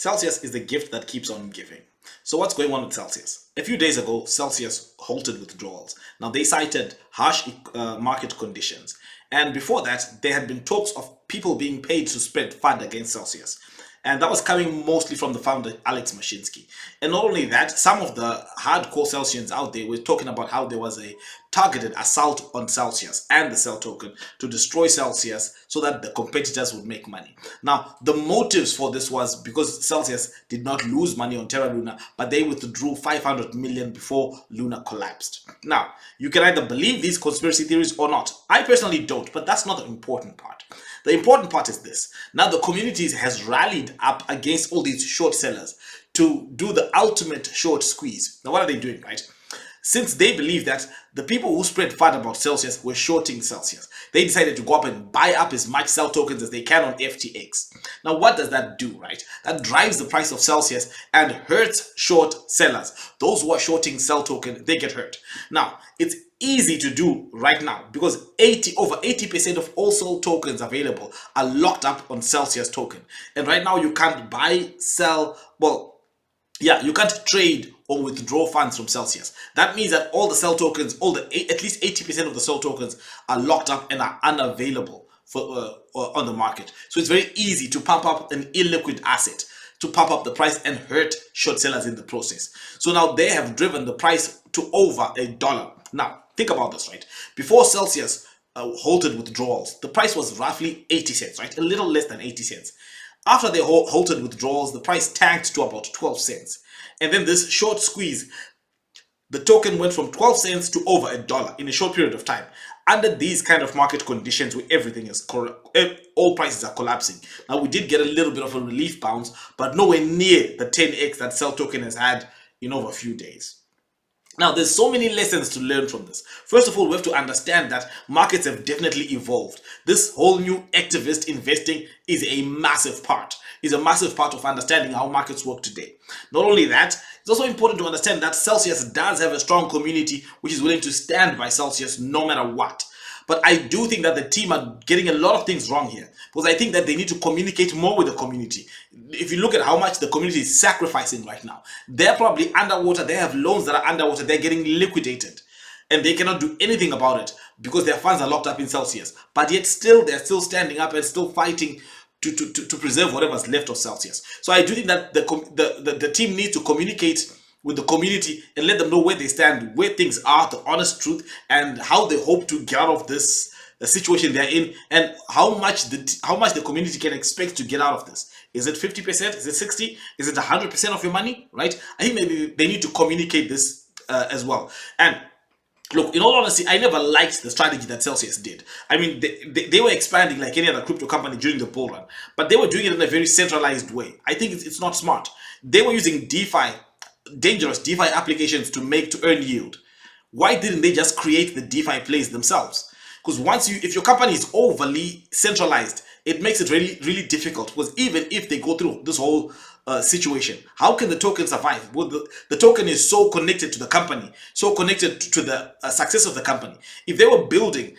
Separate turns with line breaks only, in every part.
Celcius is the gift that keeps on giving. So what's going on with Celcius? A few days ago, Celcius halted withdrawals. Now they cited harsh market conditions. And before that, there had been talks of people being paid to spread FUD against Celcius. And that was coming mostly from the founder, Alex Mashinsky. And not only that, some of the hardcore Celsians out there were talking about how there was a targeted assault on Celcius and the Cell token to destroy Celcius so that the competitors would make money. Now, the motives for this was because Celcius did not lose money on Terra Luna, but they withdrew 500 million before Luna collapsed. Now, you can either believe these conspiracy theories or not. I personally don't, but that's not the important part. The important part is this. Now the community has rallied up against all these short sellers to do the ultimate short squeeze. Now what are they doing, right? Since they believe that the people who spread FUD about Celcius were shorting Celcius, they decided to go up and buy up as much Cell tokens as they can on FTX. Now what does that do, right? That drives the price of Celcius and hurts short sellers. Those who are shorting Cell token, they get hurt. Now, it's easy to do right now because over 80% of all Cell tokens available are locked up on Celcius token. And right now you can't buy, sell, you can't trade or withdraw funds from Celcius. That means that all the Cell tokens, at least 80% of the Cell tokens are locked up and are unavailable for on the market. So it's very easy to pump up an illiquid asset, to pump up the price and hurt short sellers in the process. So now they have driven the price to over $1. Now, think about this, right? Before Celcius halted withdrawals, the price was roughly 80 cents, right? A little less than 80 cents. After they halted withdrawals, the price tanked to about 12 cents. And then this short squeeze, the token went from 12 cents to over $1 in a short period of time. Under these kind of market conditions where everything is all prices are collapsing. Now we did get a little bit of a relief bounce, but nowhere near the 10x that Cell token has had in over a few days. Now, there's so many lessons to learn from this. First of all, we have to understand that markets have definitely evolved. This whole new activist investing is a massive part of understanding how markets work today. Not only that, it's also important to understand that Celcius does have a strong community which is willing to stand by Celcius no matter what. But I do think that the team are getting a lot of things wrong here because I think that they need to communicate more with the community. If you look at how much the community is sacrificing right now, they're probably underwater. They have loans that are underwater. They're getting liquidated and they cannot do anything about it because their funds are locked up in Celcius. But yet they're still standing up and still fighting to preserve whatever's left of Celcius. So I do think that the team needs to communicate with the community and let them know where they stand, where things are, the honest truth, and how they hope to get out of this situation they're in, and how much the community can expect to get out of this. Is it 50%? Is it 60%? Is it 100% of your money? Right? I think maybe they need to communicate this as well. And look, in all honesty, I never liked the strategy that Celcius did. I mean, they were expanding like any other crypto company during the bull run, but they were doing it in a very centralized way. I think it's not smart. They were using dangerous DeFi applications to earn yield. Why didn't they just create the DeFi plays themselves? Because if your company is overly centralized, it makes it really, really difficult. Because even if they go through this whole situation, how can the token survive? Well, the token is so connected to the company, so connected to the success of the company. If they were building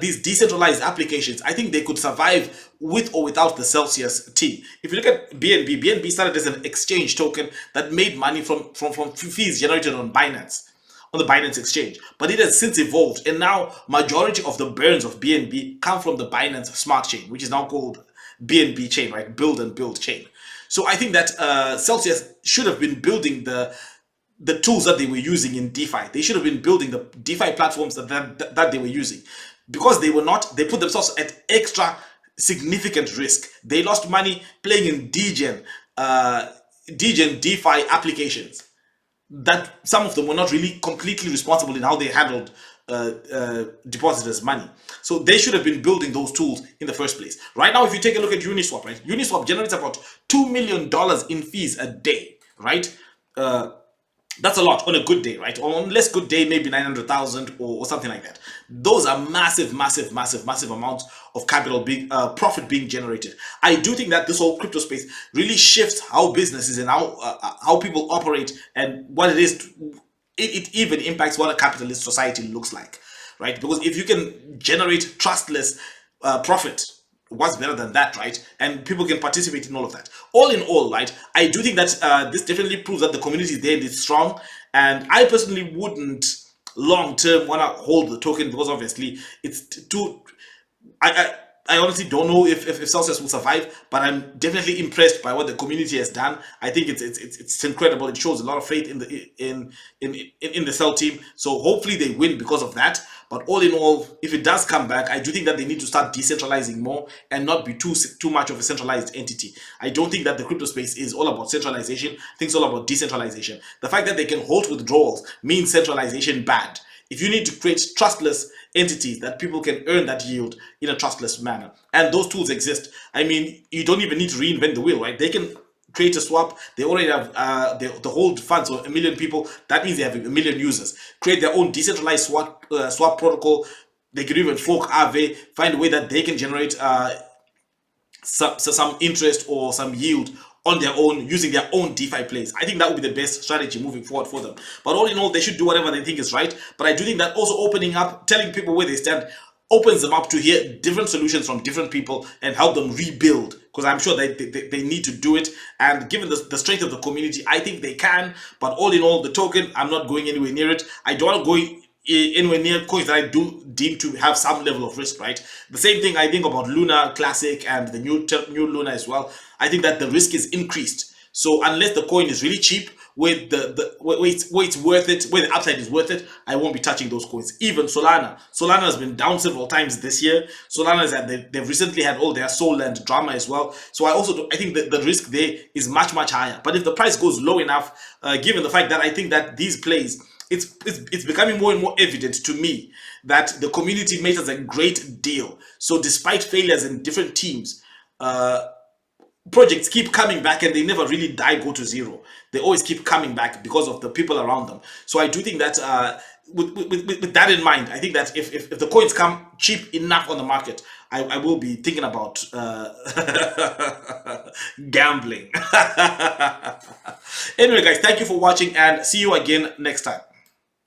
these decentralized applications, I think they could survive with or without the Celcius team. If you look at BNB started as an exchange token that made money from fees generated on the Binance exchange. But it has since evolved, and now majority of the burns of BNB come from the Binance Smart Chain, which is now called BNB Chain, right? Build and Build Chain. So I think that Celcius should have been building the tools that they were using in DeFi. They should have been building the DeFi platforms that they were using. Because they were not, they put themselves at extra significant risk. They lost money playing in degen DeFi applications that some of them were not really completely responsible in how they handled depositors' money. So they should have been building those tools in the first place. Right now, if you take a look at Uniswap, right? Uniswap generates about $2 million in fees a day, right? That's a lot on a good day, right? On a less good day, maybe 900,000 or something like that. Those are massive amounts of capital profit being generated. I do think that this whole crypto space really shifts how businesses and how people operate and what it is. It even impacts what a capitalist society looks like, right? Because if you can generate trustless profit what's better than that, right? And people can participate in all of that. All in all, right, I do think that this definitely proves that the community is there and it's strong. And I personally wouldn't long term want to hold the token, because obviously it's too. I, I honestly don't know if Celsius will survive, but I'm definitely impressed by what the community has done. I think it's incredible. It shows a lot of faith in the Cell team. So hopefully they win because of that. But all in all, if it does come back, I do think that they need to start decentralizing more and not be too much of a centralized entity. I don't think that the crypto space is all about centralization. I think it's all about decentralization. The fact that they can hold withdrawals means centralization bad. If you need to create trustless entities that people can earn that yield in a trustless manner, and those tools exist, I mean, you don't even need to reinvent the wheel, right? They can create a swap. They already have the whole fund, so 1 million people. That means they have 1 million users. Create their own decentralized swap protocol. They can even fork Aave, find a way that they can generate some interest or some yield on their own using their own DeFi plays. I think that would be the best strategy moving forward for them. But all in all, they should do whatever they think is right. But I do think that also opening up, telling people where they stand, opens them up to hear different solutions from different people and help them rebuild. Because I'm sure they need to do it. And given the strength of the community, I think they can. But all in all, the token, I'm not going anywhere near it. I don't want to go anywhere near coins that I do deem to have some level of risk, right? The same thing I think about Luna Classic and the new Luna as well. I think that the risk is increased. So unless the coin is really cheap, where it's worth it, where the upside is worth it, I won't be touching those coins. Even Solana has been down several times this year. They've recently had all their Soul and drama as well. So I think that the risk there is much higher. But if the price goes low enough, given the fact that I think that these plays, it's becoming more and more evident to me that the community matters a great deal. So despite failures in different teams, projects keep coming back and they never really go to zero. They always keep coming back because of the people around them. So I do think that with that in mind, I think that if the coins come cheap enough on the market, I will be thinking about gambling. Anyway, guys, thank you for watching and see you again next time.